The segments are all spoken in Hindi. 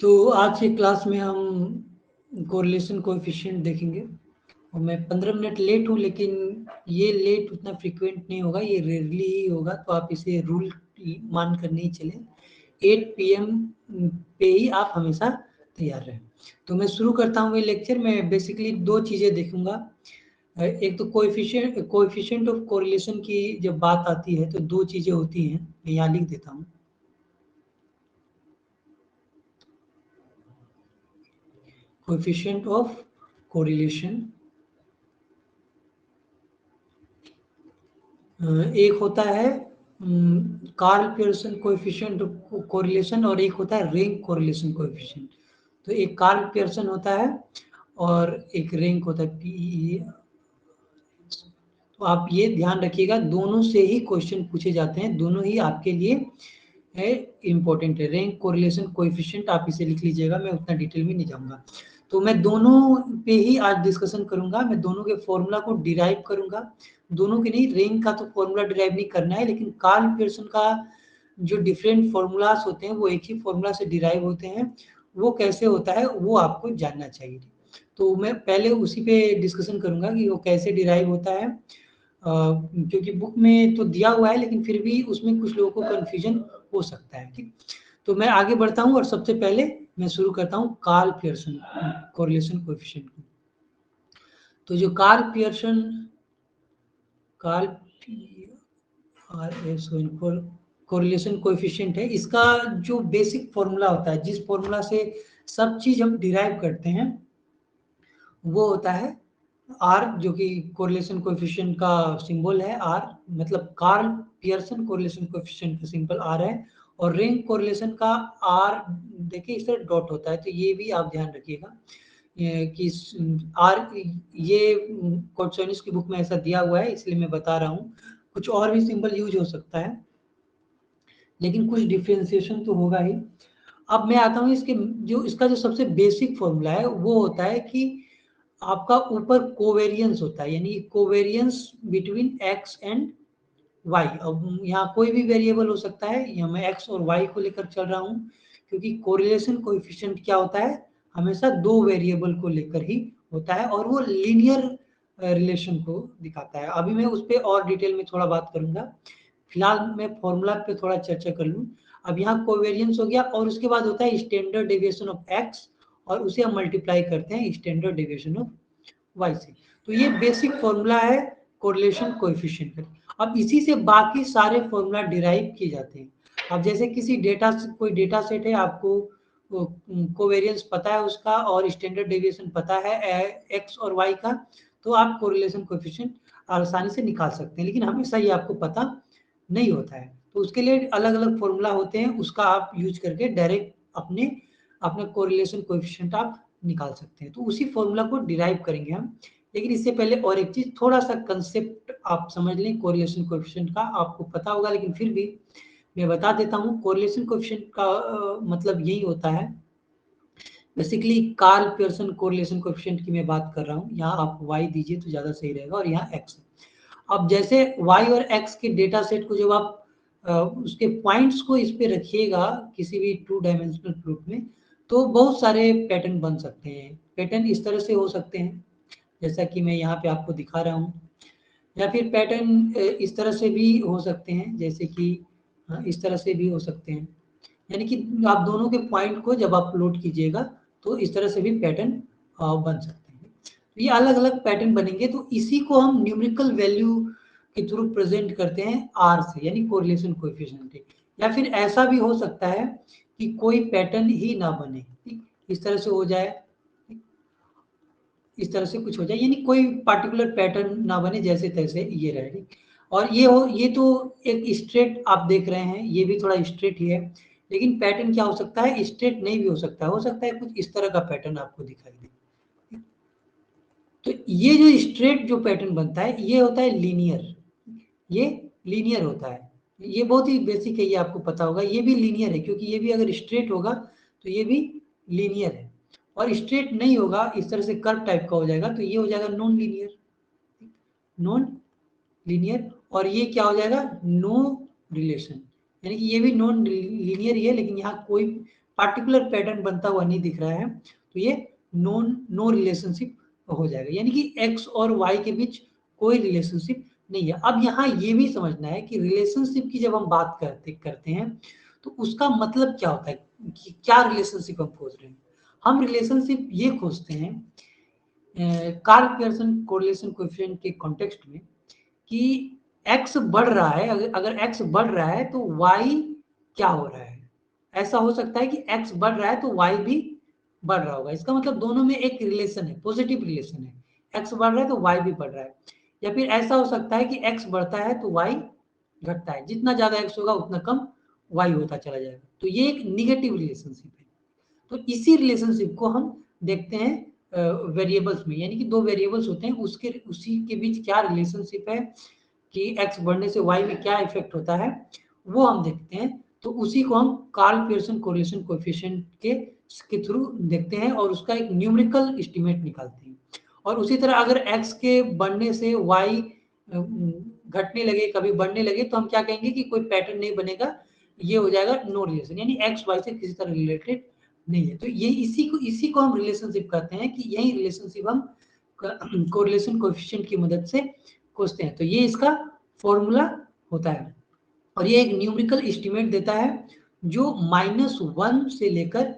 तो आज के क्लास में हम कोरिलेशन कोएफिशिएंट देखेंगे और मैं 15 मिनट लेट हूँ, लेकिन ये लेट उतना फ्रीक्वेंट नहीं होगा, ये रेयरली ही होगा, तो आप इसे रूल मान कर नहीं चलें। 8 PM पे ही आप हमेशा तैयार रहें। तो मैं शुरू करता हूँ ये लेक्चर। मैं बेसिकली दो चीज़ें देखूंगा। एक तो कोएफिशिएंट ऑफ कोरिलेशन की जब बात आती है तो दो चीज़ें होती हैं, मैं यहाँ लिख देता हूँ। कोएफिशिएंट ऑफ कोरिलेशन, एक होता है Karl Pearson coefficient of correlation और एक होता है रैंक कोरिलेशन कोएफिशिएंट। तो एक कार्ल पियर्सन होता है और एक रैंक होता है PE। तो आप ये ध्यान रखिएगा, दोनों से ही क्वेश्चन पूछे जाते हैं, दोनों ही आपके लिए है इम्पोर्टेंट है। रैंक कोरिलेशन कोएफिशिएंट आप इसे लिख लीजिएगा, मैं उतना डिटेल में नहीं जाऊंगा। तो मैं दोनों पे ही आज डिस्कशन करूंगा, मैं दोनों के फॉर्मूला को डिराइव करूंगा। दोनों के नहीं, रैंक का तो फॉर्मूला डिराइव नहीं करना है, लेकिन कार्ल पियर्सन का जो डिफरेंट फॉर्मूलाज होते हैं वो एक ही फॉर्मूला से डिराइव होते हैं। वो कैसे होता है वो आपको जानना चाहिए। तो मैं पहले उसी पे डिस्कशन करूंगा कि वो कैसे डिराइव होता है, क्योंकि बुक में तो दिया हुआ है लेकिन फिर भी उसमें कुछ लोगों को कन्फ्यूजन हो सकता है। ठीक, तो मैं आगे बढ़ता हूँ और सबसे पहले मैं शुरू करता हूँ कार्ल पियर्सन कोरिलेशन कोएफिशिएंट को। तो जो कार्ल कोरिलेशन कोएफिशिएंट है, इसका जो बेसिक फॉर्मूला होता है, जिस फॉर्मूला से सब चीज हम डिराइव करते हैं, वो होता है आर, जो कि कोरिलेशन कोएफिशिएंट का सिंबल है आर, मतलब कार्ल पियर्सन कोरिलेशन कोएफिशिएंट का सिंबल आर है। और रैंक कोरिलेशन का आर देखिए इस तरह डॉट होता है, तो ये भी आप ध्यान रखिएगा कि आर, ये कोट्सोनिस की बुक में ऐसा दिया हुआ है इसलिए मैं बता रहा हूँ। कुछ और भी सिंबल यूज हो सकता है, लेकिन कुछ डिफ्रेंसिएशन तो होगा ही। अब मैं आता हूँ इसके इसका जो सबसे बेसिक फॉर्मूला है वो होता है कि आपका ऊपर कोवेरियंस होता है, यानी covariance between x and y. अब यहाँ कोई भी वेरिएबल हो सकता है, यहाँ मैं एक्स और वाई को लेकर चल रहा हूँ, क्योंकि कोरिलेशन कोएफिशिएंट क्या होता है, हमेशा दो वेरिएबल को लेकर ही होता है और वो लीनियर रिलेशन को दिखाता है। अभी मैं उस पर और डिटेल में थोड़ा बात करूंगा, फिलहाल मैं फॉर्मूला पे थोड़ा चर्चा कर लूँ। अब यहाँ कोवेरियंस हो गया और उसके बाद होता है स्टैंडर्ड डेविएशन ऑफ एक्स, और उसे हम मल्टीप्लाई करते हैं स्टैंडर्ड डेविएशन ऑफ वाई से। तो ये बेसिक फॉर्मूला है कोरिलेशन कोएफिशिएंट का। अब इसी से बाकी सारे फॉर्मूला डिराइव किए जाते हैं। अब जैसे किसी कोई डेटा सेट है, आपको कोवेरियंस पता है उसका और स्टैंडर्ड डेविएशन पता है एक्स और वाई का, तो आप कोरिलेशन कोएफिशिएंट आसानी से निकाल सकते हैं। लेकिन हमेशा ये आपको पता नहीं होता है, तो उसके लिए अलग अलग फॉर्मूला होते हैं, उसका आप यूज करके डायरेक्ट अपने अपने कोरिलेशन कोएफिशिएंट आप निकाल सकते हैं। तो उसी फॉर्मूला को डिराइव करेंगे हम। लेकिन इससे पहले और एक चीज, थोड़ा सा कंसेप्ट आप समझ लें कोरिलेशन कोएफिशिएंट का, आपको पता होगा लेकिन फिर भी मैं बता देता हूँ। कोरिलेशन कोएफिशिएंट का मतलब यही होता है, basically Karl Pearson correlation coefficient की मैं बात कर रहा हूँ। यहाँ आप y दीजिए तो ज़्यादा सही रहेगा, और यहाँ x। अब जैसे y और x के डेटा सेट को जब आप उसके पॉइंट्स को इस पे रखिएगा किसी भी 2 डायमेंशनल प्लॉट में, तो बहुत सारे पैटर्न बन सकते हैं। पैटर्न इस तरह से हो सकते हैं जैसा कि मैं यहाँ पे आपको दिखा रहा हूँ, या फिर पैटर्न इस तरह से भी हो सकते हैं, जैसे कि इस तरह से भी हो सकते हैं। यानी कि आप दोनों के पॉइंट को जब आप लोड कीजिएगा तो इस तरह से भी पैटर्न बन सकते हैं। तो ये अलग अलग पैटर्न बनेंगे, तो इसी को हम न्यूमेरिकल वैल्यू के थ्रू प्रेजेंट करते हैं आर से, यानी कोरिलेशन कोएफिशिएंट। या फिर ऐसा भी हो सकता है कि कोई पैटर्न ही ना बने, ठीक, इस तरह से हो जाए, इस तरह से कुछ हो जाए, यानी कोई पार्टिकुलर पैटर्न ना बने, जैसे तैसे ये रहे, ठीक। और ये तो एक स्ट्रेट आप देख रहे हैं, ये भी थोड़ा स्ट्रेट ही है, लेकिन पैटर्न क्या हो सकता है, स्ट्रेट नहीं भी हो सकता है कुछ इस तरह का पैटर्न आपको दिखाई दे। तो ये जो स्ट्रेट जो पैटर्न बनता है ये होता है लीनियर, ये लीनियर होता है। ये बहुत ही बेसिक है, ये आपको पता होगा, ये भी लीनियर है, क्योंकि ये भी अगर स्ट्रेट होगा तो ये भी लीनियर है। और स्ट्रेट नहीं होगा, इस तरह से कर्व टाइप का हो जाएगा, तो ये हो जाएगा नॉन लीनियर, नॉन लीनियर। और ये क्या हो जाएगा, नो रिलेशन, यानी कि ये भी नॉन लीनियर ही है, लेकिन यहाँ कोई पार्टिकुलर पैटर्न बनता हुआ नहीं दिख रहा है तो ये नो रिलेशनशिप हो जाएगा, यानी कि एक्स और वाई के बीच कोई रिलेशनशिप नहीं है। अब यहाँ ये भी समझना है कि रिलेशनशिप की जब हम बात करते हैं तो उसका मतलब क्या होता है कि क्या रिलेशनशिप हम खोज रहे हैं। हम रिलेशनशिप ये खोजते हैं कार्ल पियर्सन कोरिलेशन कोएफिशिएंट के कॉन्टेक्स्ट में कि x बढ़ रहा है, अगर x बढ़ रहा है तो y क्या हो रहा है। ऐसा हो सकता है कि x बढ़ रहा है तो y भी बढ़ रहा होगा, इसका मतलब दोनों में एक रिलेशन है, पॉजिटिव रिलेशन है। x बढ़ रहा है तो y भी बढ़ रहा है। या फिर ऐसा हो सकता है कि x बढ़ता है तो y घटता है, जितना ज्यादा x होगा उतना कम y होता चला जाएगा, तो ये एक निगेटिव रिलेशनशिप है। तो इसी रिलेशनशिप को हम देखते हैं वेरिएबल्स में, यानी कि दो वेरिएबल्स होते हैं उसी के बीच क्या रिलेशनशिप है कि x बढ़ने से y में क्या इफेक्ट होता है वो हम देखते हैं। तो उसी को हम कार्ल पियर्सन कोरिलेशन कोएफिशिएंट के थ्रू देखते हैं और उसका एक न्यूमेरिकल एस्टीमेट निकालते हैं। और उसी तरह अगर x के बढ़ने से y घटने लगे, कभी बढ़ने लगे, तो हम क्या कहेंगे कि कोई पैटर्न नहीं बनेगा, ये हो जाएगा नो रिलेशन, यानी x y से किसी तरह रिलेटेड नहीं है। तो ये इसी को हम रिलेशनशिप कहते हैं कि यही रिलेशनशिप हम कोरिलेशन कोएफिशिएंट की मदद से खोजते हैं। तो ये इसका फॉर्मूला होता है और ये एक न्यूमेरिकल एस्टीमेट देता है जो -1 से लेकर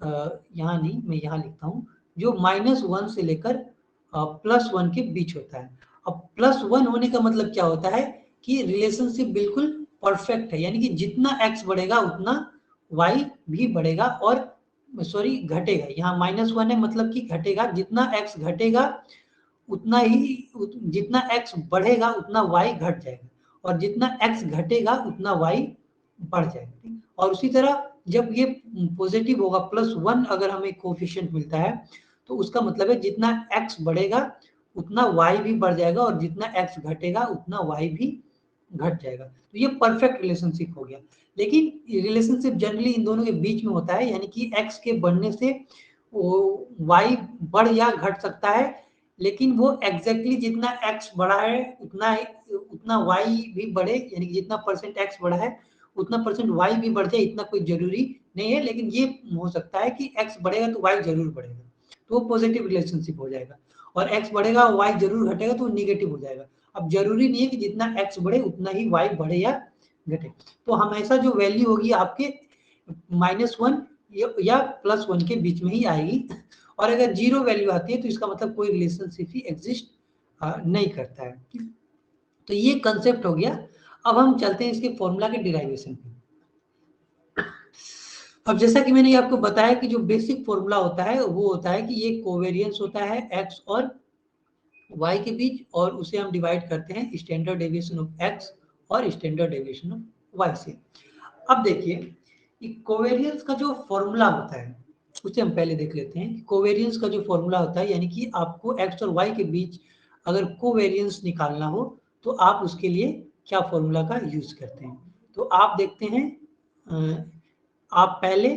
यहाँ नहीं, मैं यहाँ लिखता हूँ, जो -1 से लेकर +1 के बीच होता है। अब +1 होने का मतलब क्या होता है कि रिलेशनशिप बिल्कुल परफेक्ट है, यानी कि जितना x बढ़ेगा उतना y भी बढ़ेगा और सॉरी घटेगा। यहाँ -1 है मतलब कि घटेगा, जितना x घटेगा उतना ही जितना x बढ़ेगा उतना y घट जाएगा और जितना x घटेगा उतना y बढ़ जाएगा। और उसी तरह जब ये पॉजिटिव होगा +1 अगर हमें कोएफिशिएंट मिलता है तो उसका मतलब है जितना x बढ़ेगा उतना y भी बढ़ जाएगा और जितना x घटेगा उतना y भी घट जाएगा। तो ये परफेक्ट रिलेशनशिप हो गया। लेकिन रिलेशनशिप जनरली इन दोनों के बीच में होता है, यानी कि x के बढ़ने से y बढ़ या घट सकता है, लेकिन वो एग्जैक्टली जितना x बढ़ा है उतना y भी बढ़े, यानी कि जितना परसेंट x बढ़ा है उतना परसेंट y भी बढ़ जाए, इतना कोई जरूरी नहीं है। लेकिन ये हो सकता है कि x बढ़ेगा तो y जरूर बढ़ेगा, तो वो पॉजिटिव रिलेशनशिप हो जाएगा, और x बढ़ेगा y जरूर घटेगा तो नेगेटिव हो जाएगा। अब जरूरी नहीं है कि जितना x बढ़े उतना ही y बढ़े या घटे, तो हमेशा जो वैल्यू होगी आपके -1 या +1 के बीच में ही आएगी। और अगर जीरो वैल्यू आती है तो इसका मतलब कोई रिलेशनशिप ही एग्जिस्ट नहीं करता है। तो ये कंसेप्ट हो गया। अब हम चलते हैं इसके फॉर्मूला के डिराइवेशन पे। अब जैसा कि मैंने आपको बताया कि जो बेसिक फॉर्मूला होता है वो होता है कि ये कोवेरियंस होता है x और y के बीच, और उसे हम डिवाइड करते हैं स्टैंडर्ड डेविएशन ऑफ x और स्टैंडर्ड डेविएशन ऑफ y से। अब देखिए कि कोवेरियंस का जो फॉर्मूला होता है उसे हम पहले देख लेते हैं। कोवेरियंस का जो फॉर्मूला होता है, यानी कि आपको x और y के बीच अगर कोवेरियंस निकालना हो तो आप उसके लिए क्या फॉर्मूला का यूज करते हैं। तो आप देखते हैं आप पहले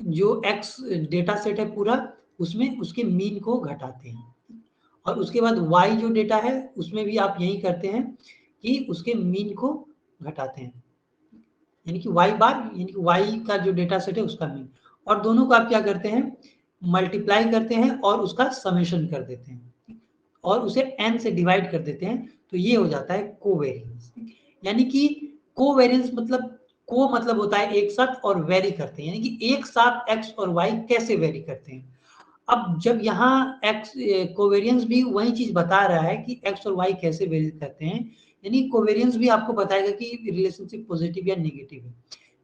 जो x डेटा सेट है पूरा उसमें उसके मीन को घटाते हैं, और उसके बाद y जो डेटा है उसमें भी आप यही करते हैं कि उसके मीन को घटाते हैं, यानी कि y बार, यानी कि y का जो डेटा सेट है उसका मीन, और दोनों को आप क्या करते हैं मल्टीप्लाई करते हैं और उसका समेशन कर देते हैं और उसे n से डिवाइड कर देते हैं, तो ये हो जाता है कोवेरियंस। यानी कि कोवेरियंस मतलब को मतलब होता है एक साथ और वेरी करते हैं, यानी कि एक साथ x और y कैसे वेरी करते हैं। अब जब यहाँ x कोवेरियंस भी वही चीज बता रहा है कि x और y कैसे वेरी करते हैं, यानी कोवेरियंस भी आपको बताएगा कि रिलेशनशिप पॉजिटिव या नेगेटिव है,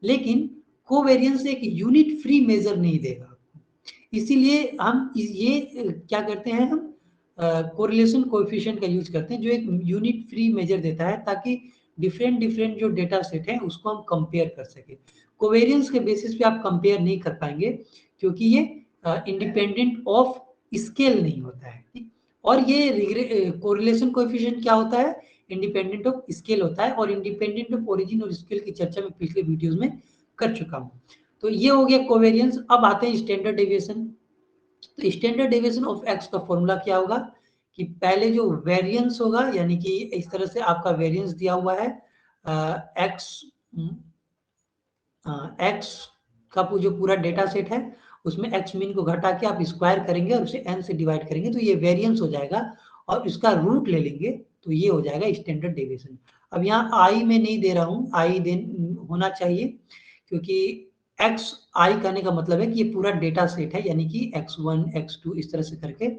लेकिन कोवेरियंस एक यूनिट फ्री मेजर नहीं देगा आपको। इसीलिए हम ये क्या करते हैं, हम कोरिलेशन कोएफिशिएंट का यूज करते हैं जो एक यूनिट फ्री मेजर देता है, ताकि डिफरेंट डिफरेंट जो डेटा सेट है उसको हम कंपेयर कर सके। कोवेरियंस के बेसिस पे आप कंपेयर नहीं कर पाएंगे क्योंकि ये इंडिपेंडेंट ऑफ स्केल नहीं होता है। और ये कोरिलेशन कोएफिशिएंट क्या होता है, इंडिपेंडेंट ऑफ स्केल होता है, और इंडिपेंडेंट ऑफ ओरिजिन और स्केल की चर्चा मैं पिछले वीडियोस में कर चुका हूँ। तो ये हो गया कोवेरियंस। अब आते हैं स्टैंडर्ड डेविएशन। तो स्टैंडर्ड डेविएशन ऑफ एक्स का फॉर्मूला क्या होगा कि पहले जो वेरिएंस होगा, यानी कि इस तरह से आपका वेरिएंस दिया हुआ है एक्स एक्स का जो पूरा डेटा सेट है उसमें एक्स मीन को घटा के आप स्क्वायर करेंगे और उसे n से डिवाइड करेंगे तो ये वेरिएंस हो जाएगा और इसका रूट ले लेंगे तो ये हो जाएगा स्टैंडर्ड डेविएशन। अब यहाँ आई में नहीं दे रहा हूँ, आई होना चाहिए क्योंकि एक्स आई कहने का मतलब है कि ये पूरा डेटा सेट है, यानी कि x1 x2 इस तरह से करके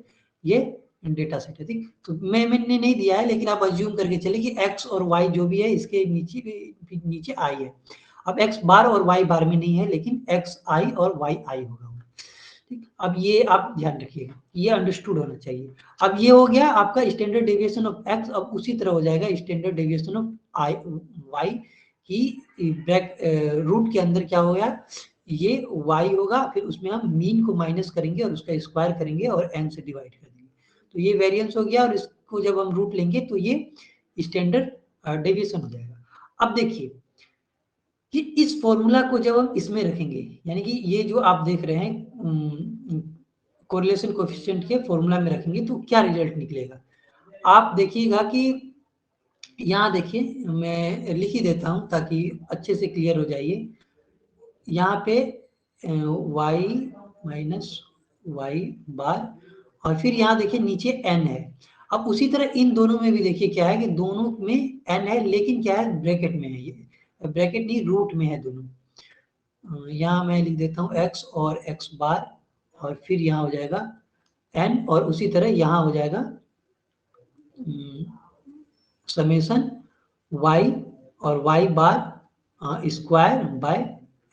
ये डेटा सेट है। ठीक, तो मैंने नहीं दिया है लेकिन आप अज्यूम करके चले कि x और y जो भी है इसके नीचे आई है। अब x बार और y बार में नहीं है लेकिन x आई और y आई होगा। ठीक, अब ये आप ध्यान रखिएगा, ये अंडरस्टूड होना चाहिए। अब ये हो गया आपका स्टैंडर्ड डेविएशन ऑफ x। अब उसी तरह हो जाएगा standard deviation of I y की ब्रैक रूट के अंदर क्या हो गया, ये y होगा, फिर उसमें हम मीन को माइनस करेंगे और उसका स्क्वायर करेंगे और n से डिवाइड कर देंगे तो ये वेरिएंस हो गया और इसको जब हम रूट लेंगे तो ये स्टैंडर्ड डेविएशन हो जाएगा। अब देखिए कि इस फॉर्मूला को जब हम इसमें रखेंगे, यानी कि ये जो आप देख रहे हैं कोरिलेशन कोएफिशिएंट के फॉर्मूला में रखेंगे तो क्या रिजल्ट निकलेगा। आप देखिएगा कि यहाँ देखिए मैं लिख ही देता हूँ ताकि अच्छे से क्लियर हो जाइए। यहाँ पे y माइनस वाई बार और फिर यहाँ देखिए नीचे n है। अब उसी तरह इन दोनों में भी देखिए क्या है कि दोनों में n है लेकिन क्या है ब्रैकेट में है, ये ब्रैकेट नहीं रूट में है दोनों। यहाँ मैं लिख देता हूँ x और x बार और फिर यहाँ हो जाएगा n और उसी तरह यहाँ हो जाएगा समेशन y और y bar square by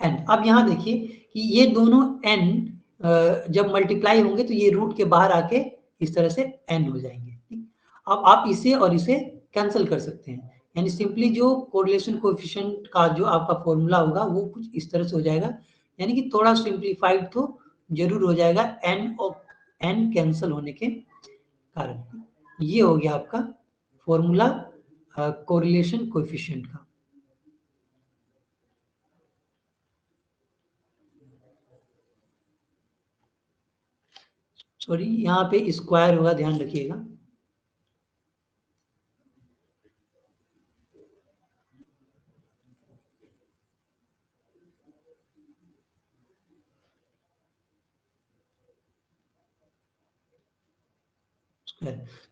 n। अब यहाँ देखिए कि ये दोनों n जब मल्टीप्लाई होंगे तो ये रूट के बाहर आके इस तरह से n हो जाएंगे। अब आप इसे और इसे कैंसिल कर सकते हैं, यानी सिंपली जो कोरिलेशन कोएफिशिएंट का जो आपका फॉर्मूला होगा वो कुछ इस तरह से हो जाएगा, यानी कि थोड़ा सिंप्लीफाइड तो जरूर हो जाएगा n और n कैंसिल होने के कारण। ये हो गया आपका फॉर्मूला कोरिलेशन कोएफिशिएंट का। सॉरी यहाँ पे स्क्वायर होगा, ध्यान रखिएगा।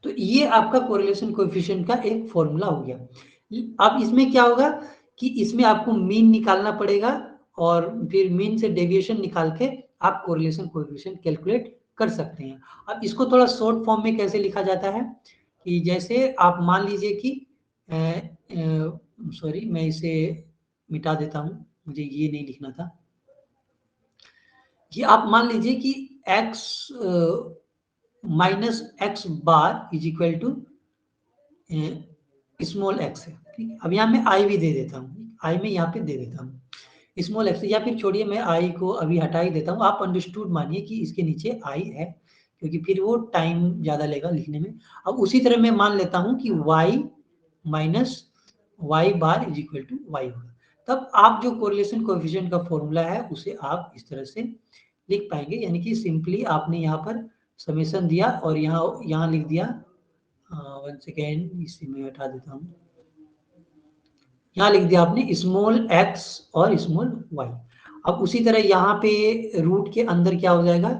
तो ये आपका कोरिलेशन कोएफिशिएंट का एक फॉर्मूला हो गया। अब इसमें क्या होगा कि इसमें आपको मीन निकालना पड़ेगा और फिर मीन से डेविएशन निकाल के आप कोरिलेशन कोएफिशिएंट कैलकुलेट कर सकते हैं। अब इसको थोड़ा शॉर्ट फॉर्म में कैसे लिखा जाता है कि जैसे आप मान लीजिए कि सॉरी मैं इसे मिटा देता हूँ, मुझे ये नहीं लिखना था कि आप मान लीजिए कि x माइनस x bar is equal to small x है। ठीक, अब यहाँ मैं आई भी दे देता हूँ, आई में यहाँ पे दे देता हूँ स्मॉल एक्स, या फिर छोड़िए मैं आई को अभी हटा ही देता हूँ। आप अंडरस्टूड मानिए कि इसके नीचे आई है क्योंकि फिर वो टाइम ज़्यादा लेगा लिखने में। अब उसी तरह मैं मान लेता हूँ कि y माइनस y bar is equal to y होगा। तब आप जो कोरिलेशन कोएफिशिएंट का फॉर्मूला है उसे आप इस तरह से लिख पाएंगे, यानी कि सिंपली आपने यहाँ पर समेशन दिया और यहाँ लिख दिया, वन सेकेंड इसे मैं हटा देता हूँ, यहाँ लिख दिया आपने स्मॉल एक्स और स्मॉल वाई। अब उसी तरह यहाँ पे रूट के अंदर क्या हो जाएगा,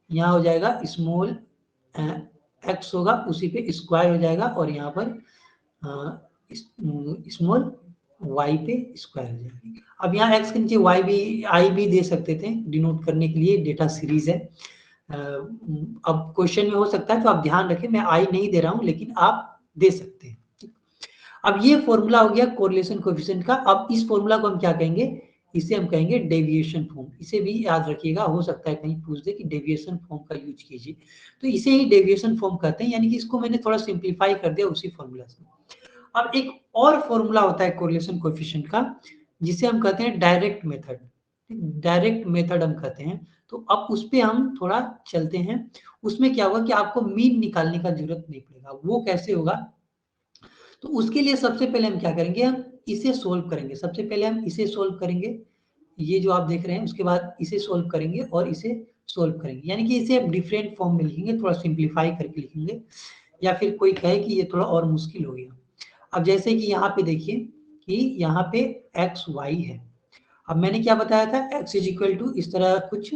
यहाँ हो जाएगा स्मॉल एक्स होगा, उसी पे स्क्वायर हो जाएगा और यहाँ पर स्मॉल वाई पे स्क्वायर हो जाएगा। अब यहाँ एक्स के नीचे वाई भी आई भी दे सकते थे डिनोट करने के लिए, डेटा सीरीज है। अब क्वेश्चन में हो सकता है तो आप ध्यान रखें मैं आई नहीं दे रहा हूँ लेकिन आप दे सकते हैं। अब ये फॉर्मूला हो गया कोरिलेशन कोएफिशिएंट का। अब इस फॉर्मूला को हम क्या कहेंगे, इसे हम कहेंगे डेविएशन फॉर्म। इसे भी याद रखिएगा, हो सकता है कहीं पूछ दे कि डेविएशन फॉर्म का यूज कीजिए, तो इसे ही डेविएशन फॉर्म कहते हैं, यानी कि इसको मैंने थोड़ा सिंप्लीफाई कर दिया उसी फॉर्मूला से। अब एक और फॉर्मूला होता है कोरिलेशन कोएफिशिएंट का जिसे हम कहते हैं डायरेक्ट मेथड। डायरेक्ट मेथड हम कहते हैं, तो अब उस पर हम थोड़ा चलते हैं। उसमें क्या होगा कि आपको मीन निकालने का जरूरत नहीं पड़ेगा। वो कैसे होगा, तो उसके लिए सबसे पहले हम क्या करेंगे, हम इसे सोल्व करेंगे। सबसे पहले हम इसे सोल्व करेंगे, ये जो आप देख रहे हैं, उसके बाद इसे सोल्व करेंगे और इसे सोल्व करेंगे, यानी कि इसे आप डिफरेंट फॉर्म में लिखेंगे, थोड़ा सिंप्लीफाई करके लिखेंगे, या फिर कोई कहे कि ये थोड़ा और मुश्किल हो गया। अब जैसे कि यहाँ पे देखिए कि यहाँ पे एक्स वाई है। अब मैंने क्या बताया था, x इज इक्वल टू इस तरह कुछ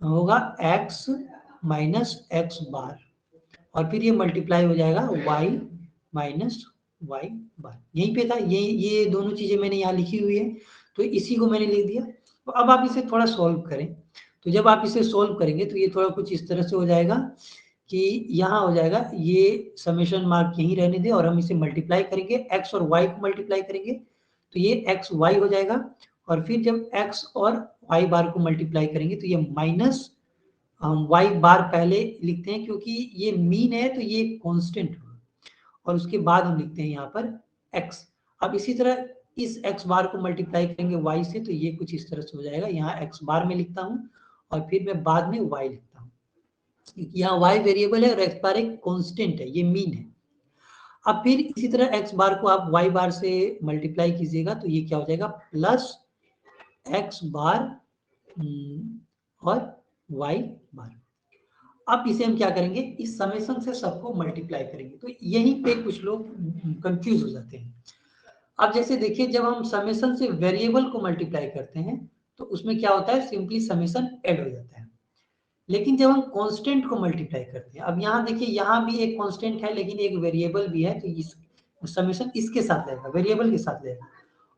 होगा, x माइनस एक्स बार, और फिर ये मल्टीप्लाई हो जाएगा y माइनस वाई बार। यहीं पे था, ये दोनों चीजें मैंने यहाँ लिखी हुई है, तो इसी को मैंने लिख दिया। तो अब आप इसे थोड़ा सॉल्व करें, तो जब आप इसे सॉल्व करेंगे तो ये थोड़ा कुछ इस तरह से हो जाएगा कि यहाँ हो जाएगा, ये समेशन मार्क यहीं रहने दे और हम इसे मल्टीप्लाई करेंगे, x और y को मल्टीप्लाई करेंगे तो ये x y हो जाएगा, और फिर जब x और y बार को मल्टीप्लाई करेंगे तो ये माइनस, हम y बार पहले लिखते हैं क्योंकि ये मीन है तो ये कांस्टेंट होगा, और उसके बाद हम लिखते हैं यहाँ पर x। अब इसी तरह इस x बार को मल्टीप्लाई करेंगे y से तो ये कुछ इस तरह से हो जाएगा, यहाँ x बार में लिखता हूँ और फिर मैं बाद में y लिखता हूँ, यहाँ y वेरिएबल है और x बार एक कांस्टेंट है, ये मीन है। अब फिर इसी तरह x बार को आप y बार से मल्टीप्लाई कीजिएगा तो ये क्या हो जाएगा, प्लस x बार और y बार। अब इसे हम क्या करेंगे, इस समेशन से सबको मल्टीप्लाई करेंगे, तो यहीं पे कुछ लोग कंफ्यूज हो जाते हैं। अब जैसे देखिए, जब हम समेशन से वेरिएबल को मल्टीप्लाई करते हैं तो उसमें क्या होता है, सिंपली समेशन ऐड हो जाता है। लेकिन जब हम कांस्टेंट को मल्टीप्लाई करते हैं, अब यहाँ देखिए, यहाँ भी एक कांस्टेंट है लेकिन एक वेरिएबल भी है, तो इस समेशन इसके साथ लगेगा, वेरिएबल के साथ लगेगा,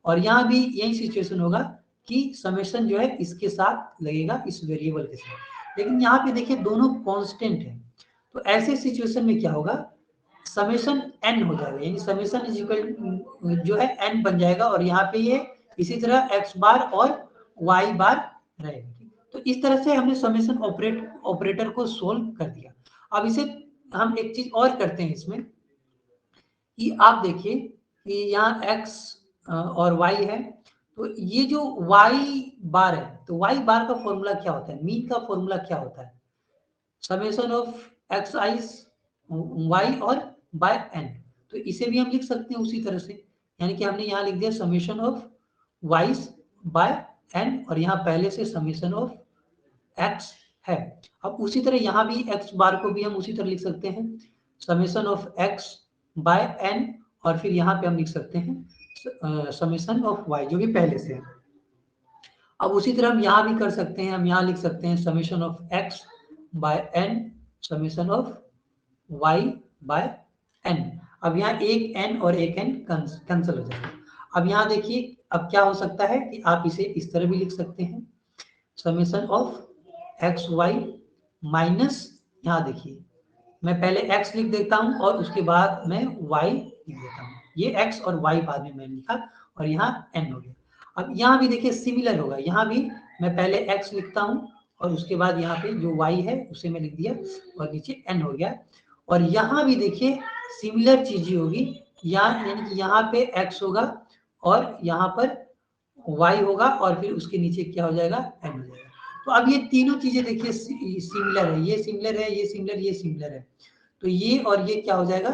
और यहाँ भी यही सिचुएशन होगा कि समेशन जो है इसके साथ लगेगा, इस वेरिएबल के साथ। लेकिन यहाँ पे देखिए दोनों कांस्टेंट है, तो ऐसे सिचुएशन में क्या होगा, समेशन n हो जाएगा, यानी समेशन इज इक्वल जो है n बन जाएगा, और यहाँ पे ये इसी तरह x बार और y बार रहेगा। तो इस तरह से हमने समेशन ऑपरेटर को सोल्व कर दिया। अब इसे हम एक चीज और करते हैं इसमें, कि आप देखिए कि यहाँ x और y है, तो ये जो y बार है, तो y बार का फॉर्मूला क्या होता है, मीन का फॉर्मूला क्या होता है, summation of x i y और बाय एन। तो इसे भी हम लिख सकते हैं उसी तरह से, यानी कि हमने यहाँ लिख दिया summation of Y's by N, और यहाँ पहले से समेशन ऑफ एक्स है। अब उसी तरह यहाँ भी एक्स बार को भी हम उसी तरह लिख सकते हैं, summation of X by N, और फिर यहाँ पे हम लिख सकते हैं समेशन ऑफ वाई जो भी पहले से है। अब उसी तरह हम यहाँ भी कर सकते हैं, हम यहाँ लिख सकते हैं summation of X by N, summation of Y by N. अब यहाँ एक एन और एक एन कैंसिल हो जाएगा। अब यहाँ देखिए, अब क्या हो सकता है कि आप इसे इस तरह भी लिख सकते हैं, summation of X Y minus, यहाँ देखिए मैं पहले x लिख देता हूँ और उसके बाद मैं y लिख देता हूँ, ये x और y बाद में मैंने लिखा और यहाँ n हो गया। अब यहाँ भी देखिए सिमिलर होगा, यहाँ भी मैं पहले x लिखता हूँ और उसके बाद यहाँ पे जो y है उसे मैं लिख दिया और नीचे n हो गया। और यहाँ भी देखिए सिमिलर चीजें होगी, यहाँ यानी कि यहाँ पे x होगा और यहाँ पर y होगा और फिर उसके नीचे क्या हो जाएगा, n हो जाएगा। तो अब ये तीनों चीजें देखिए सिमिलर है, ये सिमिलर है, ये सिमिलर, ये सिमिलर है, तो ये और ये क्या हो जाएगा,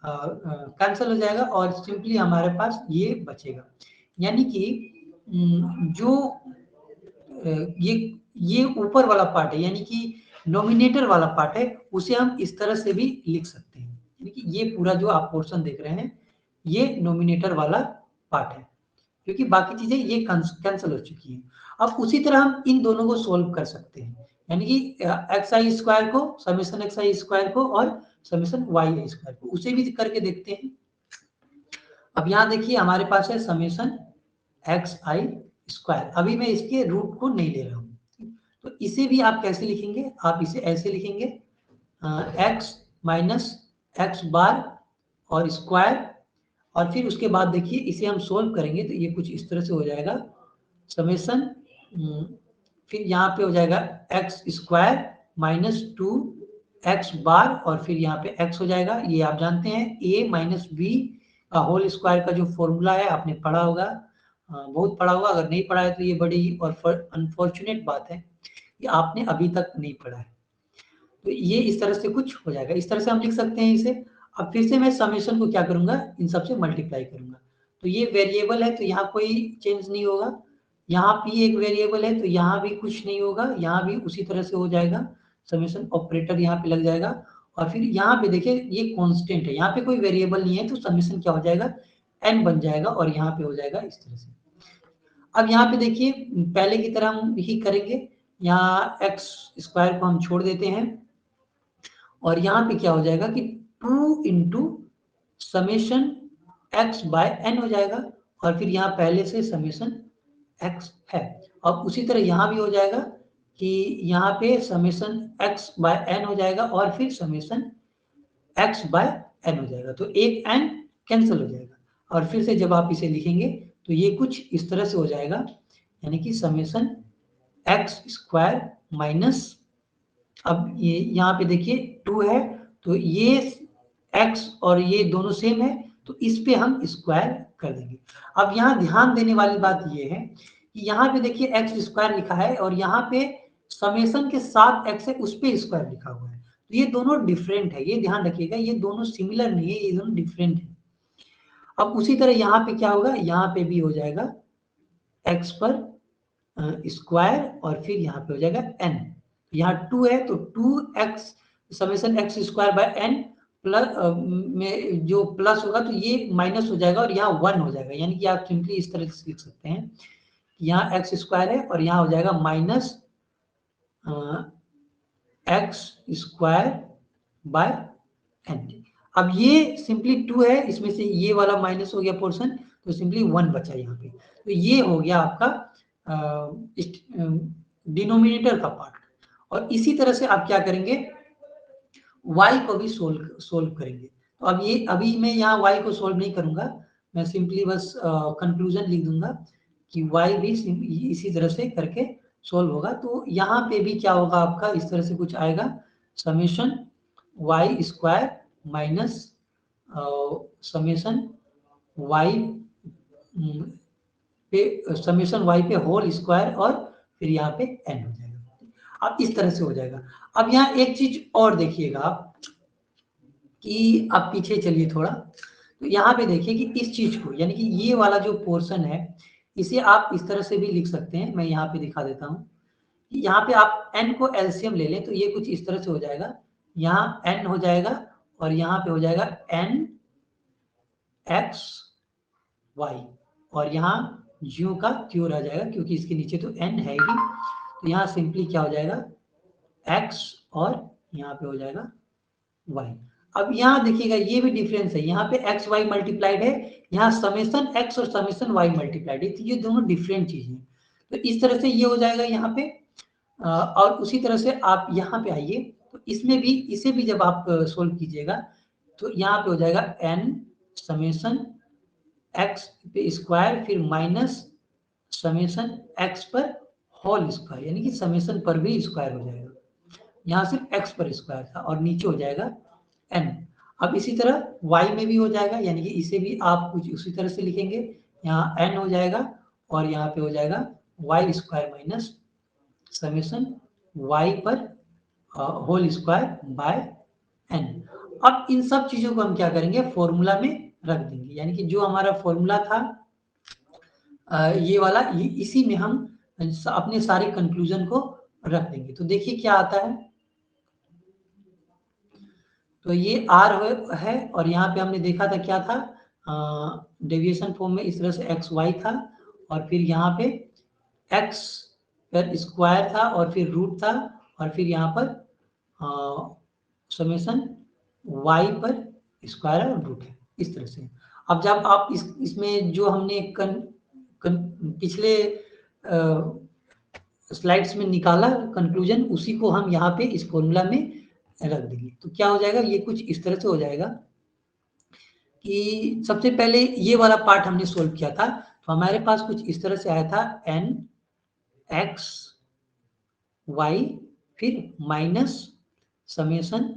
कैंसिल हो जाएगा और सिंपली हमारे पास ये बचेगा। यानी कि जो ये ऊपर वाला पार्ट है, यानी कि नोमिनेटर वाला पार्ट है, उसे हम इस तरह से भी लिख सकते हैं, यानी कि ये पूरा जो आप पोर्शन देख रहे हैं ये नोमिनेटर वाला पार्ट है, क्योंकि बाकी चीजें ये कैंसिल हो चुकी हैं। अब उसी तरह हम इन दोनों को सोल्व कर सकते हैं, यानी कि एक्स आई स्क्वायर को, समेशन एक्स आई स्क्वायर को और समेशन वाई आई स्क्वायर को, उसे भी करके देखते हैं। अब यहाँ देखिए हमारे पास है समेशन एक्स आई स्क्वायर, अभी मैं इसके रूट को नहीं ले रहा हूँ, तो इसे भी आप कैसे लिखेंगे, आप इसे ऐसे लिखेंगे एक्स माइनस एक्स बार और स्क्वायर, और फिर उसके बाद देखिए इसे हम सोल्व करेंगे तो ये कुछ इस तरह से हो जाएगा, समेशन फिर यहाँ पे हो जाएगा एक्स स्क्वायर माइनस 2x बार और फिर यहाँ पे x हो जाएगा। ये आप जानते हैं a माइनस बी का होल स्क्वायर का जो फॉर्मूला है आपने पढ़ा होगा, बहुत पढ़ा होगा, अगर नहीं पढ़ा है तो ये बड़ी और अनफॉर्चुनेट बात है कि आपने अभी तक नहीं पढ़ा है। तो ये इस तरह से कुछ हो जाएगा, इस तरह से हम लिख सकते हैं इसे। अब फिर से मैं समेशन को क्या करूंगा, इन सबसे मल्टीप्लाई करूंगा, तो ये वेरिएबल है तो यहाँ कोई चेंज नहीं होगा, यहाँ भी एक वेरिएबल है तो यहाँ भी कुछ नहीं होगा, यहाँ भी उसी तरह से हो जाएगा, समेशन ऑपरेटर यहाँ पे लग जाएगा। और फिर यहाँ पे देखिए ये कांस्टेंट है, यहाँ पे कोई वेरिएबल नहीं है तो समेशन क्या हो जाएगा, n बन जाएगा और यहाँ पे हो जाएगा इस तरह से। अब यहाँ पे देखिए पहले की तरह हम ही करेंगे, यहाँ एक्स स्क्वायर को हम छोड़ देते हैं और यहाँ पे क्या हो जाएगा कि 2 into summation X by N हो जाएगा और फिर यहाँ पहले से समेशन एक्स है। अब उसी तरह यहाँ भी हो जाएगा कि यहाँ पे समेशन एक्स बाय एन हो जाएगा और फिर समेशन एक्स बाय एन हो जाएगा, तो एक एन कैंसिल हो जाएगा और फिर से जब आप इसे लिखेंगे तो ये कुछ इस तरह से हो जाएगा, यानी कि समेशन एक्स स्क्वायर माइनस, अब ये यहाँ पे देखिए 2 है तो ये x और ये दोनों सेम है तो इस पे हम स्क्वायर कर देंगे। अब यहाँ ध्यान देने वाली बात ये है कि यहाँ पे देखिए एक्स स्क्वायर लिखा है और यहाँ पे समेशन के साथ x है उस पे स्क्वायर लिखा हुआ है, तो ये दोनों डिफरेंट है, ये ध्यान रखिएगा, ये दोनों सिमिलर नहीं है, ये दोनों डिफरेंट है। अब उसी तरह यहाँ पे क्या होगा, यहाँ पे भी हो जाएगा x पर स्क्वायर और फिर यहाँ पे हो जाएगा n, यहाँ 2 है तो 2x summation X square by N plus में जो प्लस होगा तो ये माइनस हो जाएगा और यहाँ 1 हो जाएगा, यानी कि आप सिंपली इस तरह से लिख सकते हैं, यहाँ एक्स स्क्वायर है और यहाँ हो जाएगा minus X square by N. अब ये सिंपली 2 है, इसमें से ये वाला माइनस हो गया पोर्शन तो सिंपली 1 बचा यहाँ पे, तो ये हो गया आपका डिनोमिनेटर का पार्ट। और इसी तरह से आप क्या करेंगे, y को भी सोल्व करेंगे। तो अब ये अभी मैं यहाँ y को सोल्व नहीं करूंगा, मैं सिंपली बस कंक्लूजन लिख दूंगा कि y भी इसी तरह से करके सोल्व होगा। तो यहाँ पे भी क्या होगा आपका, इस तरह से कुछ आएगा, summation y square minus summation y पे समेशन y पे होल स्क्वायर और फिर यहाँ पे n हो जाएगा। अब इस तरह से हो जाएगा। अब यहाँ एक चीज और देखिएगा आप कि आप पीछे चलिए थोड़ा, तो यहाँ पे देखिए कि इस चीज को, यानी कि ये वाला जो पोर्शन है इसे आप इस तरह से भी लिख सकते हैं, मैं यहाँ पे दिखा देता हूँ। यहाँ पे आप n को एलसीएम ले लें तो ये कुछ इस तरह से हो जाएगा, यहाँ n हो जाएगा और यहाँ पे हो जाएगा n x y और यहाँ ज्यों का त्यों रह जाएगा क्योंकि इसके नीचे तो n है ही, तो यहाँ सिंपली क्या हो जाएगा x और यहाँ पे हो जाएगा y। अब यहाँ देखिएगा ये भी डिफरेंस है, यहाँ पे एक्स वाई मल्टीप्लाइड है, यहाँ समेशन एक्स और समेशन वाई मल्टीप्लाइड है, तो ये दोनों डिफरेंट चीज हैं। तो इस तरह से ये हो जाएगा यहाँ पे और उसी तरह से आप यहाँ पे आइए तो इसमें भी, इसे भी जब आप सोल्व कीजिएगा तो यहाँ पे हो जाएगा n समेशन एक्स पे स्क्वायर फिर माइनस समेशन एक्स पर होल स्क्वायर, यानी कि समेशन पर भी स्क्वायर हो जाएगा, यहाँ सिर्फ एक्स पर स्क्वायर था और नीचे हो जाएगा n। अब इसी तरह y में भी हो जाएगा, यानी कि इसे भी आप कुछ उसी तरह से लिखेंगे, यहाँ n हो जाएगा और यहाँ पे हो जाएगा y square minus summation y पर होल स्क्वायर बाय n। अब इन सब चीजों को हम क्या करेंगे, फॉर्मूला में रख देंगे, यानी कि जो हमारा फॉर्मूला था ये वाला, इसी में हम अपने सारे कंक्लूजन को रख देंगे। तो देखिए क्या आता है, तो ये r है और यहाँ पे हमने देखा था क्या था, डेविएशन फॉर्म में इस तरह से एक्स वाई था और फिर यहाँ पे एक्स पर स्क्वायर था और फिर रूट था और फिर यहाँ पर समेशन वाई पर स्क्वायर और रूट है, इस तरह से। अब जब आप इसमें जो हमने पिछले स्लाइड्स में निकाला कंक्लूजन, उसी को हम यहाँ पे इस फॉर्मूला में रख देंगे। तो क्या हो जाएगा, ये कुछ इस तरह से हो जाएगा कि सबसे पहले ये वाला पार्ट हमने सोल्व किया था तो हमारे पास कुछ इस तरह से आया था n x y फिर माइनस समेशन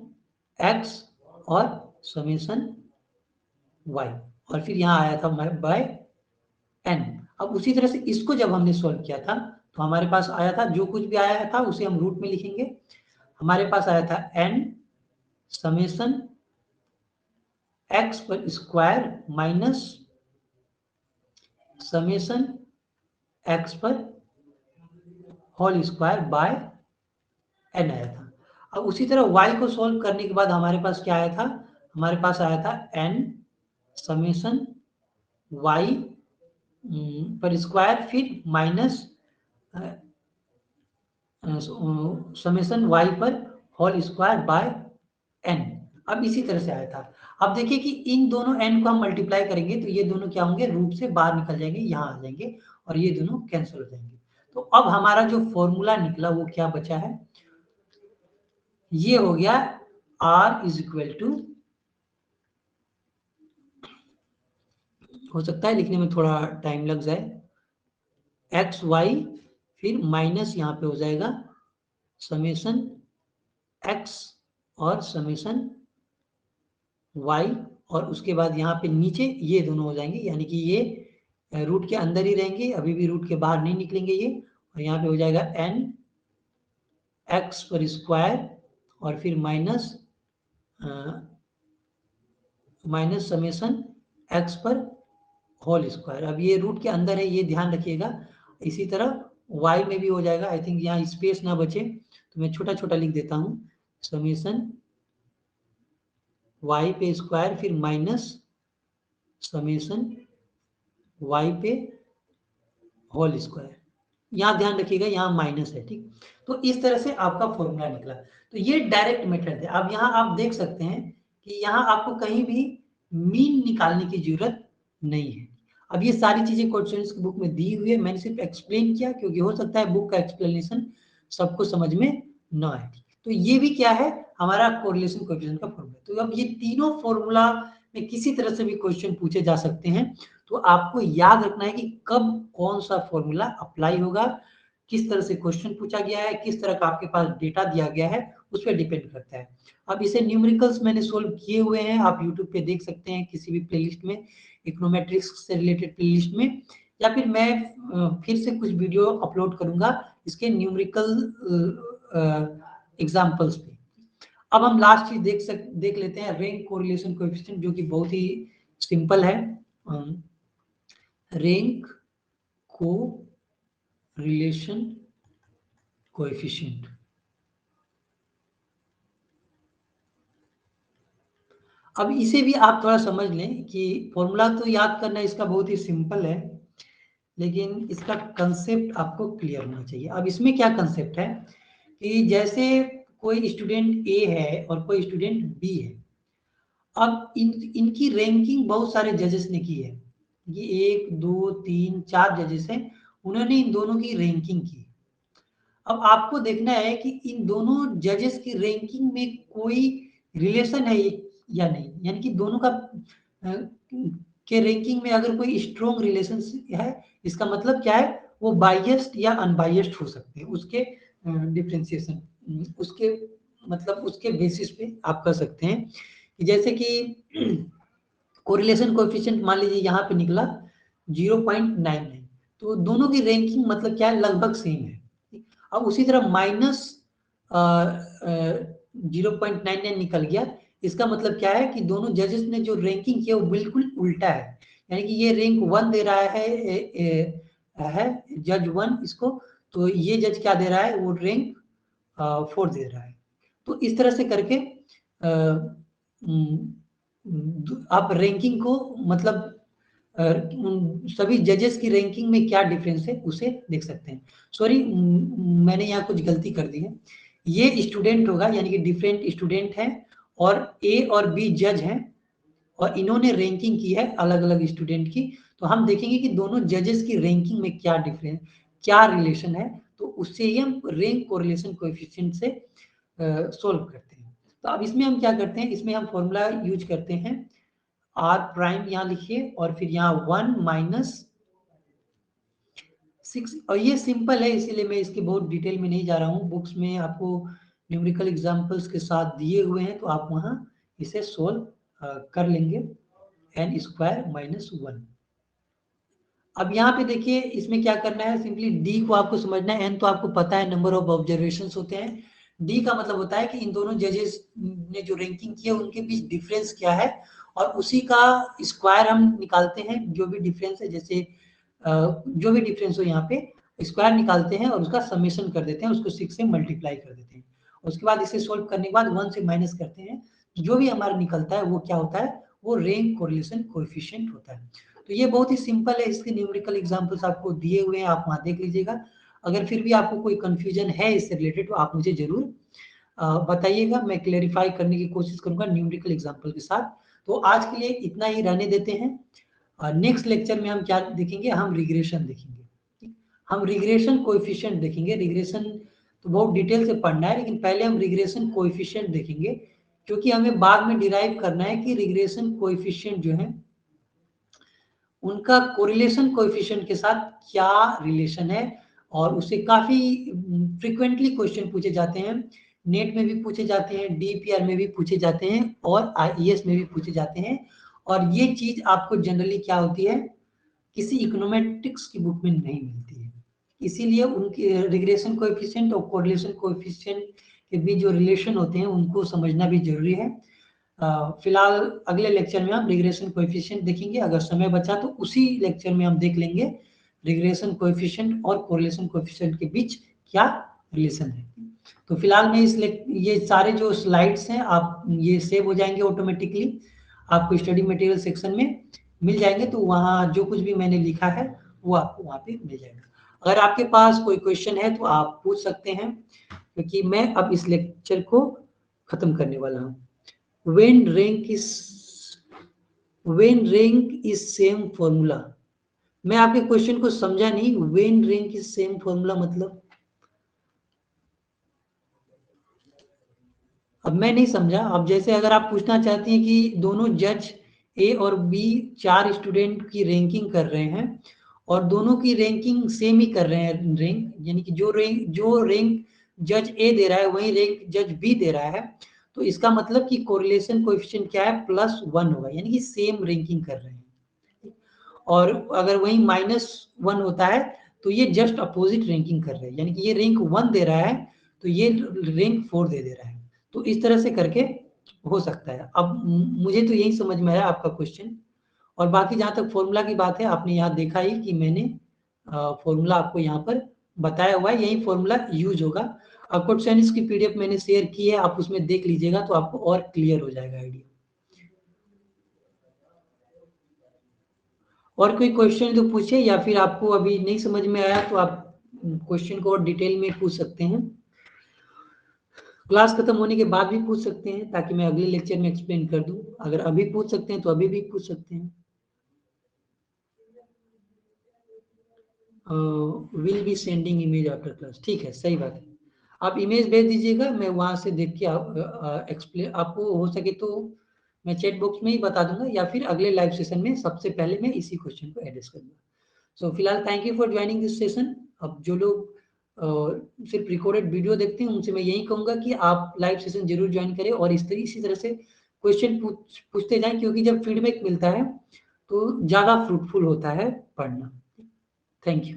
x और समेशन y और फिर यहाँ आया था बाय n। अब उसी तरह से इसको जब हमने सोल्व किया था तो हमारे पास आया था, जो कुछ भी आया था उसे हम रूट में लिखेंगे, हमारे पास आया था n समेशन एक्स पर स्क्वायर माइनस समेशन एक्स पर होल स्क्वायर बाय एन आया था। अब उसी तरह y को सॉल्व करने के बाद हमारे पास क्या आया था, हमारे पास आया था n समेशन y पर स्क्वायर फिर माइनस समेशन y पर होल स्क्वायर बाय n। अब इसी तरह से आया था। अब देखिए कि इन दोनों n को हम मल्टीप्लाई करेंगे तो ये दोनों क्या होंगे, रूट से बाहर निकल जाएंगे, यहाँ आ जाएंगे और ये दोनों कैंसिल हो जाएंगे। तो अब हमारा जो फॉर्मूला निकला वो क्या बचा है, ये हो गया r इज इक्वल टू, हो सकता है लिखने में थोड़ा टाइम लग जाए, एक्स वाई फिर माइनस यहाँ पे हो जाएगा समेशन एक्स और समेशन वाई, और उसके बाद यहाँ पे नीचे ये दोनों हो जाएंगे, यानी कि ये रूट के अंदर ही रहेंगे, अभी भी रूट के बाहर नहीं निकलेंगे ये, और यहाँ पे हो जाएगा एन एक्स पर स्क्वायर और फिर माइनस माइनस समेशन एक्स पर होल स्क्वायर। अब ये रूट के अंदर है, ये ध्यान रखिएगा। इसी तरह y में भी हो जाएगा, आई थिंक यहाँ स्पेस ना बचे तो मैं छोटा छोटा लिख देता हूँ, समेशन y पे स्क्वायर फिर माइनस समेशन y पे होल स्क्वायर, यहाँ ध्यान रखिएगा यहाँ माइनस है, ठीक। तो इस तरह से आपका फॉर्मूला निकला। तो ये डायरेक्ट मेथड है। अब यहाँ आप देख सकते हैं कि यहाँ आपको कहीं भी मीन निकालने की जरूरत नहीं है। अब ये सारी चीजें क्वेश्चन की बुक में दी हुई है, मैंने सिर्फ एक्सप्लेन किया क्योंकि हो सकता है बुक का एक्सप्लेनेशन सबको समझ में न आए। तो ये भी क्या है, हमारा कोरिलेशन कोएफिशिएंट का फॉर्मूला। तो अब ये तीनों फॉर्मूला में किसी तरह से भी क्वेश्चन पूछे जा सकते हैं, तो आपको याद रखना है कि कब कौन सा फॉर्मूला अप्लाई होगा, किस तरह से क्वेश्चन पूछा गया है, किस तरह का आपके पास डेटा दिया गया है, उस पर डिपेंड करता है। अब इसे न्यूमेरिकल्स मैंने सोल्व किए हुए हैं, आप यूट्यूब पे देख सकते हैं किसी भी प्लेलिस्ट में, इकोनोमेट्रिक्स से रिलेटेड प्लेलिस्ट में, या फिर मैं फिर से कुछ वीडियो अपलोड करूंगा इसके न्यूमेरिकल एग्जाम्पल्स पे। अब हम लास्ट चीज देख लेते हैं, रैंक कोरिलेशन कोएफिशिएंट, जो कि बहुत ही सिंपल है। रैंक को रिलेशन कोएफिशिएंट, अब इसे भी आप थोड़ा समझ लें कि फॉर्मूला तो याद करना इसका बहुत ही सिंपल है, लेकिन इसका कंसेप्ट आपको क्लियर होना चाहिए। अब इसमें क्या कंसेप्ट है कि जैसे कोई स्टूडेंट ए है और कोई स्टूडेंट बी है, अब इनकी रैंकिंग बहुत सारे जजेस ने की है, ये 1 2 3 4 जजेस हैं, उन्होंने इन दोनों की रैंकिंग की। अब आपको देखना है कि इन दोनों जजेस की रैंकिंग में कोई रिलेशन है या नहीं, यानी कि दोनों का के रैंकिंग में अगर कोई स्ट्रॉन्ग रिलेशन है, इसका मतलब क्या है, वो बायस्ड या अनबायस्ड हो सकते हैं, उसके डिफ्रेंसिएशन, उसके मतलब उसके बेसिस पे आप कर सकते हैं। जैसे कि कोरिलेशन कोएफिशिएंट मान लीजिए यहाँ पे निकला 0.99, तो दोनों की रैंकिंग मतलब क्या है, लगभग सेम है। अब उसी तरह माइनस 0.99 निकल गया, इसका मतलब क्या है कि दोनों जजेस ने जो रैंकिंग किया वो बिल्कुल उल्टा है, यानी कि ये रैंक 1 दे रहा है जज 1 इसको, तो ये जज क्या दे रहा है, वो रैंक 4 दे रहा है। तो इस तरह से करके आप रैंकिंग को मतलब सभी जजेस की रैंकिंग में क्या डिफरेंस है उसे देख सकते हैं। सॉरी, मैंने यहाँ कुछ गलती कर दी है, ये स्टूडेंट होगा, यानी कि डिफरेंट स्टूडेंट हैं और ए और बी जज हैं और इन्होंने रैंकिंग की है अलग अलग स्टूडेंट की, तो हम देखेंगे कि दोनों जजेस की रैंकिंग में क्या डिफरेंस, क्या रिलेशन है, तो उससे ही हम रैंक कोरिलेशन कोएफिशिएंट से सोल्व करते हैं। तो अब इसमें हम क्या करते हैं, इसमें हम फॉर्मूला यूज करते हैं, आर प्राइम यहाँ लिखिए और फिर यहाँ 1 माइनस 6, और ये सिंपल है इसीलिए मैं इसके बहुत डिटेल में नहीं जा रहा हूँ, बुक्स में आपको न्यूमेरिकल एग्जांपल्स के साथ दिए हुए हैं, तो आप वहाँ इसे सोल्व कर लेंगे, एन स्क्वायर माइनस 1। अब यहाँ पे देखिए इसमें क्या करना है, सिंपली डी को आपको समझना है, एन तो आपको पता है नंबर ऑफ ऑब्जर्वेशन होते हैं, डी का मतलब होता है कि इन दोनों जजेस ने जो रैंकिंग की है उनके बीच डिफरेंस क्या है, और उसी का स्क्वायर हम निकालते हैं, जो भी डिफरेंस है, जैसे जो भी डिफरेंस हो यहाँ पे स्क्वायर निकालते हैं और उसका समेशन कर देते हैं, उसको 6 से मल्टीप्लाई कर देते हैं, उसके बाद इसे सोल्व करने के बाद 1 से माइनस करते हैं, जो भी हमारा निकलता है वो क्या होता है, वो रैंक कोरिलेशन कोएफिशिएंट होता है। तो ये बहुत ही सिंपल है, इसके न्यूमेरिकल एग्जांपल्स आपको दिए हुए हैं, आप वहाँ देख लीजिएगा। अगर फिर भी आपको कोई कंफ्यूजन है इससे रिलेटेड तो आप मुझे ज़रूर बताइएगा, मैं क्लेरिफाई करने की कोशिश करूँगा न्यूमेरिकल एग्जांपल के साथ। तो आज के लिए इतना ही रहने देते हैं। नेक्स्ट लेक्चर में हम क्या देखेंगे, हम रिग्रेशन देखेंगे। हम रिग्रेशन कोएफिशिएंट देखेंगे। रिग्रेशन तो बहुत डिटेल से पढ़ना है, लेकिन पहले हम रिग्रेशन कोएफिशिएंट देखेंगे, क्योंकि हमें बाद में डिराइव करना है कि रिग्रेशन कोएफिशिएंट जो है उनका कोरिलेशन कोएफिशिएंट के साथ क्या रिलेशन है। और उससे काफ़ी फ्रीक्वेंटली क्वेश्चन पूछे जाते हैं, नेट में भी पूछे जाते हैं, डीपीआर में भी पूछे जाते हैं और आईईएस में भी पूछे जाते हैं। और ये चीज़ आपको जनरली क्या होती है, किसी इकोनोमेट्रिक्स की बुक में नहीं मिलती है। इसीलिए उनके रिग्रेशन कोएफिशिएंट और कोरिलेशन कोएफिशिएंट के बीच जो रिलेशन होते हैं उनको समझना भी जरूरी है। फिलहाल अगले लेक्चर में हम रिग्रेशन कोएफिशिएंट देखेंगे। अगर समय बचा तो उसी लेक्चर में हम देख लेंगे रिग्रेशन कोएफिशिएंट और कोरिलेशन कोएफिशिएंट के बीच क्या रिलेशन है। तो फिलहाल मैं ये सारे जो स्लाइड्स हैं आप ये सेव हो जाएंगे ऑटोमेटिकली, आपको स्टडी मटेरियल सेक्शन में मिल जाएंगे। तो वहाँ जो कुछ भी मैंने लिखा है वो आपको वहाँ पे मिल जाएगा। अगर आपके पास कोई क्वेश्चन है तो आप पूछ सकते हैं, क्योंकि मैं अब इस लेक्चर को खत्म करने वाला हूँ। when rank is same formula, मैं आपके क्वेश्चन को समझा नहीं। when rank is same formula मतलब अब मैं नहीं समझा। अब जैसे अगर आप पूछना चाहती हैं कि दोनों जज ए और बी 4 स्टूडेंट की रैंकिंग कर रहे हैं और दोनों की रैंकिंग सेम ही कर रहे हैं, रैंक यानी कि जो रैंक जज ए दे रहा है वही रैंक जज बी दे रहा है, तो इसका मतलब कि कोरिलेशन कोएफिशिएंट क्या है, +1 होगा, यानी कि सेम रैंकिंग कर रहे हैं। और अगर वही -1 होता है तो ये जस्ट अपोजिट रैंकिंग कर रहे हैं, यानी कि ये रैंक 1 दे रहा है तो ये रैंक 4 दे रहा है। तो इस तरह से करके हो सकता है। अब मुझे तो यही समझ में आया आपका क्वेश्चन। और बाकी जहाँ तक फॉर्मूला की बात है, आपने यहाँ देखा ही कि मैंने फॉर्मूला आपको यहाँ पर बताया हुआ है, यही फॉर्मूला यूज होगा। क्वेश्चन की पीडीएफ मैंने शेयर की है, आप उसमें देख लीजिएगा तो आपको और क्लियर हो जाएगा आइडिया। और कोई क्वेश्चन तो पूछे, या फिर आपको अभी नहीं समझ में आया तो आप क्वेश्चन को और डिटेल में पूछ सकते हैं। क्लास खत्म होने के बाद भी पूछ सकते हैं, ताकि मैं अगले लेक्चर में एक्सप्लेन कर दूं। अगर अभी पूछ सकते हैं तो अभी भी पूछ सकते हैं। Will be sending image after class, ठीक है, सही बात है। आप इमेज भेज दीजिएगा, मैं वहां से देख के एक्सप्लेन आपको हो सके तो मैं चैट बॉक्स में ही बता दूंगा, या फिर अगले लाइव सेशन में सबसे पहले मैं इसी क्वेश्चन को एड्रेस करूंगा। सो फिलहाल thank you for joining this session. अब जो लोग सिर्फ रिकॉर्डेड वीडियो देखते हैं उनसे मैं यही कहूंगा कि आप लाइव सेशन जरूर ज्वाइन करें और इसी तरह से क्वेश्चन पूछते जाएं, क्योंकि जब फीडबैक मिलता है तो ज़्यादा फ्रूटफुल होता है पढ़ना। Thank you.